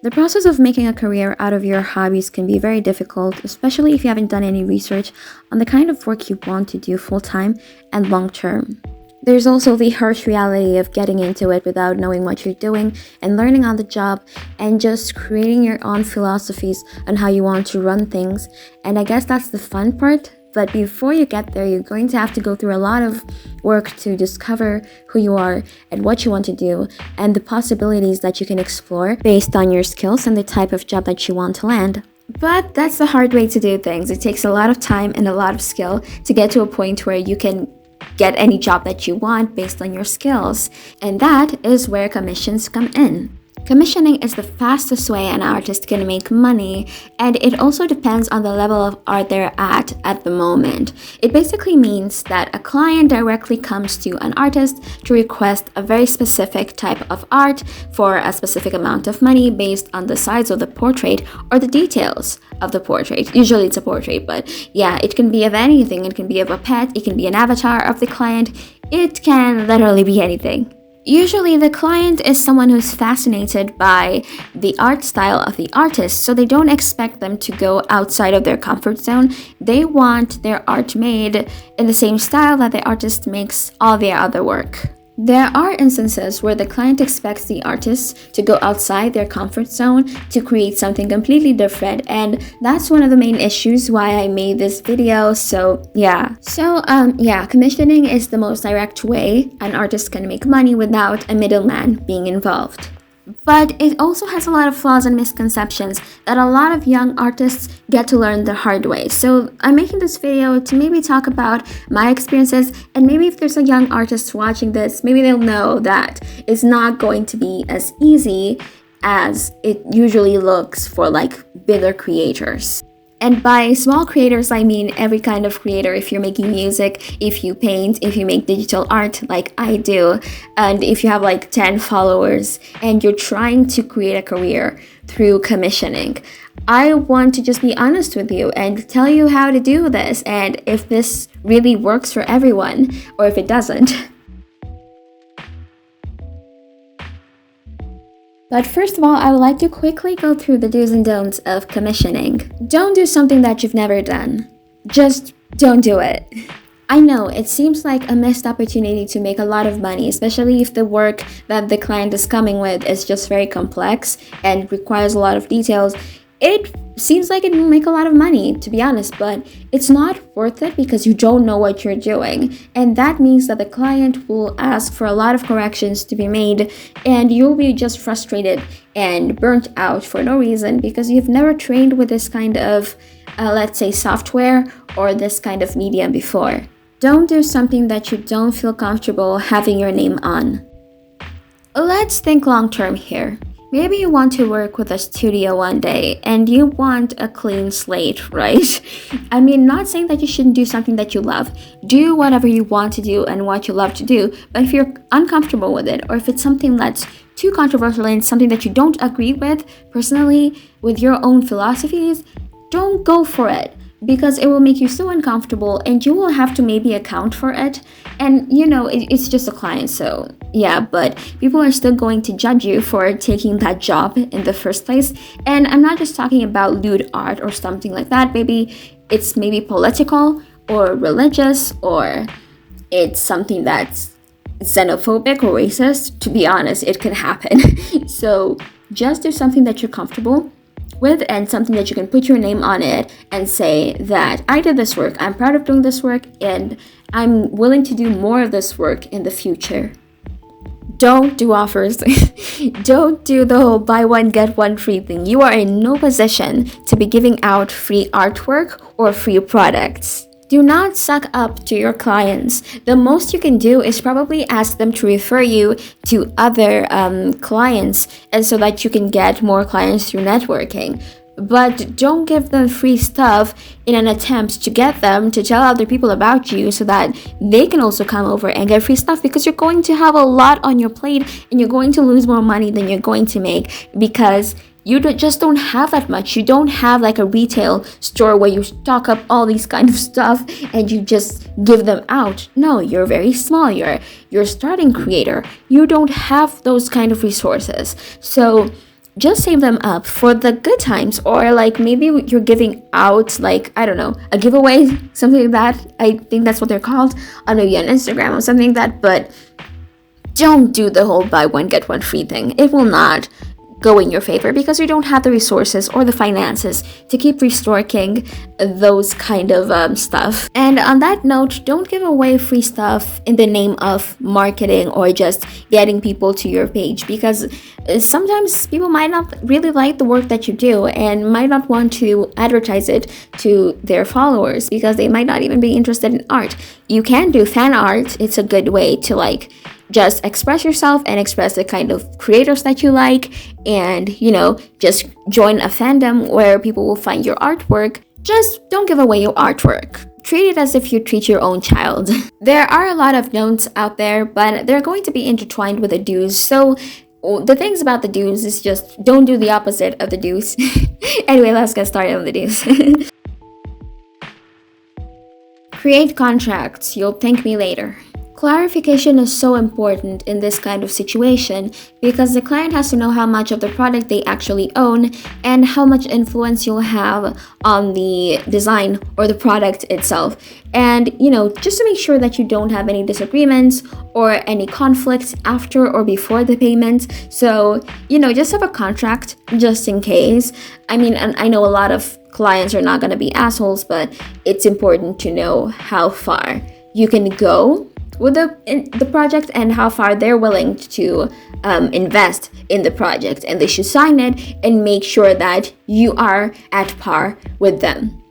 The process of making a career out of your hobbies can be very difficult, especially if you haven't done any research on the kind of work you want to do full-time and long-term. There's also the harsh reality of getting into it without knowing what you're doing and learning on the job and just creating your own philosophies on how you want to run things. And I guess that's the fun part. But before you get there, you're going to have to go through a lot of work to discover who you are and what you want to do and the possibilities that you can explore based on your skills and the type of job that you want to land. But that's the hard way to do things. It takes a lot of time and a lot of skill to get to a point where you can get any job that you want based on your skills. And that is where commissions come in. Commissioning is the fastest way an artist can make money, and it also depends on the level of art they're at the moment. It basically means that a client directly comes to an artist to request a very specific type of art for a specific amount of money based on the size of the portrait or the details of the portrait. Usually it's a portrait, but yeah, it can be of anything. It can be of a pet, it can be an avatar of the client, it can literally be anything. Usually the client is someone who's fascinated by the art style of the artist, so they don't expect them to go outside of their comfort zone. They want their art made in the same style that the artist makes all their other work. There are instances where the client expects the artist to go outside their comfort zone to create something completely different, and that's one of the main issues why I made this video. So commissioning is the most direct way an artist can make money without a middleman being involved. But it also has a lot of flaws and misconceptions that a lot of young artists get to learn the hard way. So I'm making this video to maybe talk about my experiences, and maybe if there's a young artist watching this, maybe they'll know that it's not going to be as easy as it usually looks for like bigger creators. And by small creators, I mean every kind of creator. If you're making music, if you paint, if you make digital art like I do, and if you have like 10 followers and you're trying to create a career through commissioning, I want to just be honest with you and tell you how to do this and if this really works for everyone or if it doesn't. But first of all, I would like to quickly go through the do's and don'ts of commissioning. Don't do something that you've never done. Just don't do it. I know, it seems like a missed opportunity to make a lot of money, especially if the work that the client is coming with is just very complex and requires a lot of details. It seems like it will make a lot of money, to be honest, but it's not worth it because you don't know what you're doing. And that means that the client will ask for a lot of corrections to be made, and you'll be just frustrated and burnt out for no reason because you've never trained with this kind of, let's say, software or this kind of medium before. Don't do something that you don't feel comfortable having your name on. Let's think long term here. Maybe you want to work with a studio one day and you want a clean slate, right? I mean, not saying that you shouldn't do something that you love. Do whatever you want to do and what you love to do. But if you're uncomfortable with it, or if it's something that's too controversial and something that you don't agree with personally, with your own philosophies, don't go for it. Because it will make you so uncomfortable and you will have to maybe account for it. And you know, it's just a client, so yeah, but people are still going to judge you for taking that job in the first place. And I'm not just talking about lewd art or something like that. Maybe it's political or religious, or it's something that's xenophobic or racist. To be honest, it can happen. So just do something that you're comfortable with and something that you can put your name on it and say that I did this work, I'm proud of doing this work, and I'm willing to do more of this work in the future. Don't do offers. Don't do the whole buy one get one free thing. You are in no position to be giving out free artwork or free products. Do not suck up to your clients. The most you can do is probably ask them to refer you to other clients, and so that you can get more clients through networking. But don't give them free stuff in an attempt to get them to tell other people about you so that they can also come over and get free stuff, because you're going to have a lot on your plate and you're going to lose more money than you're going to make because you just don't have that much. You don't have like a retail store where you stock up all these kind of stuff and you just give them out. No, you're very small. You're a starting creator. You don't have those kind of resources. So just save them up for the good times, or like maybe you're giving out, like, I don't know, a giveaway, something like that. I think that's what they're called on maybe on Instagram or something like that. But don't do the whole buy one get one free thing. It will not go in your favor because you don't have the resources or the finances to keep restocking those kind of stuff. And on that note, don't give away free stuff in the name of marketing or just getting people to your page, because sometimes people might not really like the work that you do and might not want to advertise it to their followers because they might not even be interested in art. You can do fan art. It's a good way to like just express yourself and express the kind of creators that you like, and just join a fandom where people will find your artwork. Just don't give away your artwork. Treat it as if you treat your own child. There are a lot of don'ts out there, but they're going to be intertwined with the do's. So the things about the do's is just don't do the opposite of the do's. Anyway, let's get started on the do's. Create contracts. You'll thank me later. Clarification is so important in this kind of situation because the client has to know how much of the product they actually own and how much influence you'll have on the design or the product itself. And, just to make sure that you don't have any disagreements or any conflicts after or before the payment. So, just have a contract just in case. I mean, and I know a lot of clients are not going to be assholes, but it's important to know how far you can go with the project and how far they're willing to invest in the project, and they should sign it and make sure that you are at par with them.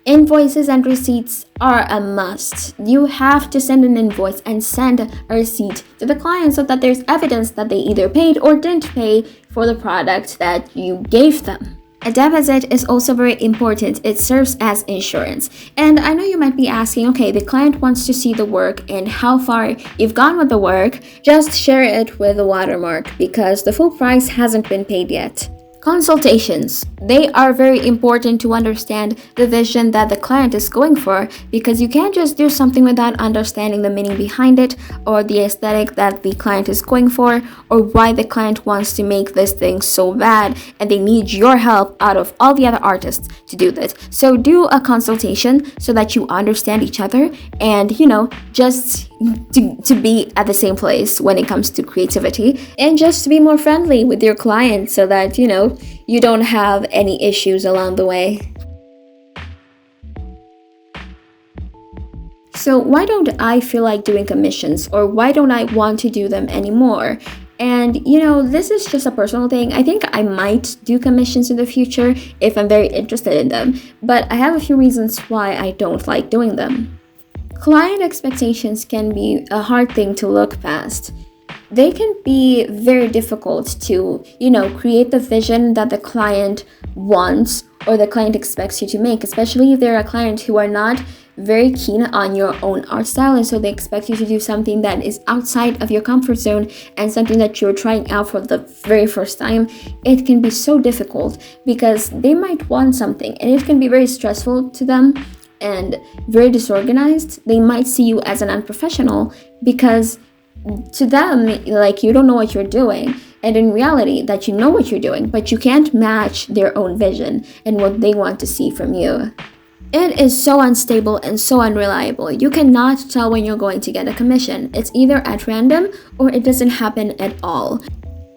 Invoices and receipts are a must. You have to send an invoice and send a receipt to the client so that there's evidence that they either paid or didn't pay for the product that you gave them. A deposit is also very important. It serves as insurance. And I know you might be asking, okay, the client wants to see the work and how far you've gone with the work. Just share it with a watermark because the full price hasn't been paid yet. Consultations. They are very important to understand the vision that the client is going for, because you can't just do something without understanding the meaning behind it or the aesthetic that the client is going for, or why the client wants to make this thing so bad and they need your help out of all the other artists to do this. So do a consultation so that you understand each other and, just to be at the same place when it comes to creativity, and just to be more friendly with your client so that, you don't have any issues along the way. So why don't I feel like doing commissions, or why don't I want to do them anymore? And, this is just a personal thing. I think I might do commissions in the future if I'm very interested in them, but I have a few reasons why I don't like doing them. Client expectations can be a hard thing to look past. They can be very difficult to, create the vision that the client wants or the client expects you to make, especially if they're a client who are not very keen on your own art style, and so they expect you to do something that is outside of your comfort zone and something that you're trying out for the very first time. It can be so difficult because they might want something and it can be very stressful to them and very disorganized. They might see you as an unprofessional because to them, like, you don't know what you're doing, and in reality that you know what you're doing, but you can't match their own vision and what they want to see from you. It is so unstable and so unreliable. You cannot tell when you're going to get a commission. It's either at random or it doesn't happen at all.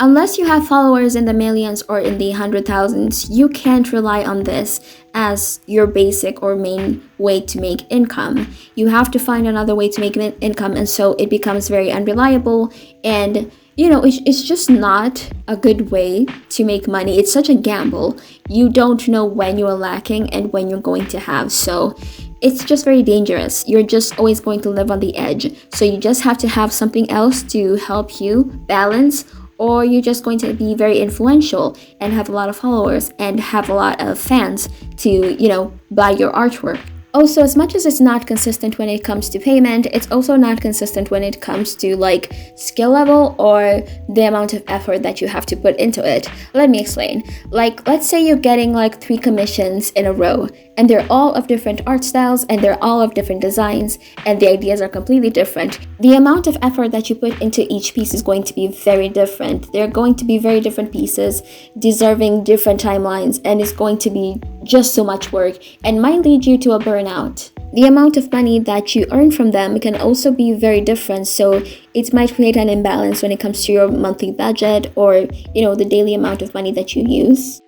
Unless you have followers in the millions or in the 100,000s, you can't rely on this as your basic or main way to make income. You have to find another way to make income, and so it becomes very unreliable, and it's just not a good way to make money. It's such a gamble. You don't know when you are lacking and when you're going to have, so it's just very dangerous. You're just always going to live on the edge. So you just have to have something else to help you balance, or you're just going to be very influential and have a lot of followers and have a lot of fans to, buy your artwork. Also, as much as it's not consistent when it comes to payment, it's also not consistent when it comes to like skill level or the amount of effort that you have to put into it. Let me explain. Like, let's say you're getting like 3 commissions in a row, and they're all of different art styles and they're all of different designs, and the ideas are completely different. The amount of effort that you put into each piece is going to be very different. They're going to be very different pieces, deserving different timelines, and it's going to be just so much work and might lead you to a burnout. The amount of money that you earn from them can also be very different, so it might create an imbalance when it comes to your monthly budget or, the daily amount of money that you use.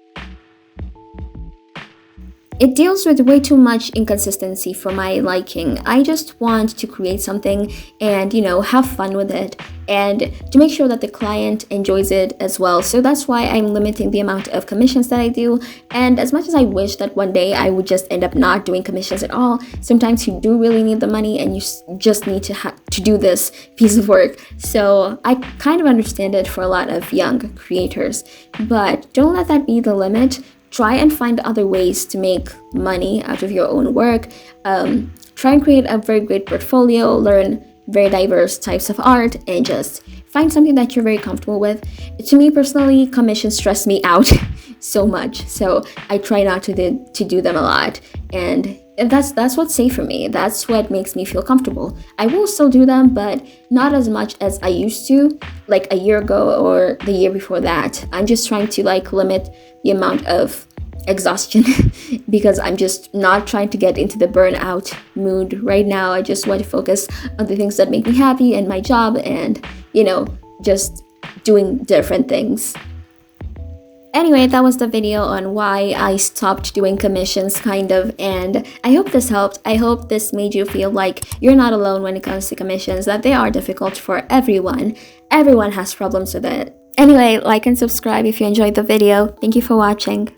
It deals with way too much inconsistency for my liking. I just want to create something and, have fun with it and to make sure that the client enjoys it as well. So that's why I'm limiting the amount of commissions that I do. And as much as I wish that one day I would just end up not doing commissions at all, sometimes you do really need the money and you just need to do this piece of work. So I kind of understand it for a lot of young creators, but don't let that be the limit. Try and find other ways to make money out of your own work. Try and create a very great portfolio, learn very diverse types of art, and just find something that you're very comfortable with. To me personally, commissions stress me out so much, so I try not to do them a lot. And that's what's safe for me. That's what makes me feel comfortable. I will still do them, but not as much as I used to, like a year ago or the year before that. I'm just trying to limit the amount of exhaustion because I'm just not trying to get into the burnout mood right now. I just want to focus on the things that make me happy and my job and, just doing different things. Anyway, that was the video on why I stopped doing commissions, kind of, and I hope this helped. I hope this made you feel like you're not alone when it comes to commissions, that they are difficult for everyone. Everyone has problems with it. Anyway, like and subscribe if you enjoyed the video. Thank you for watching.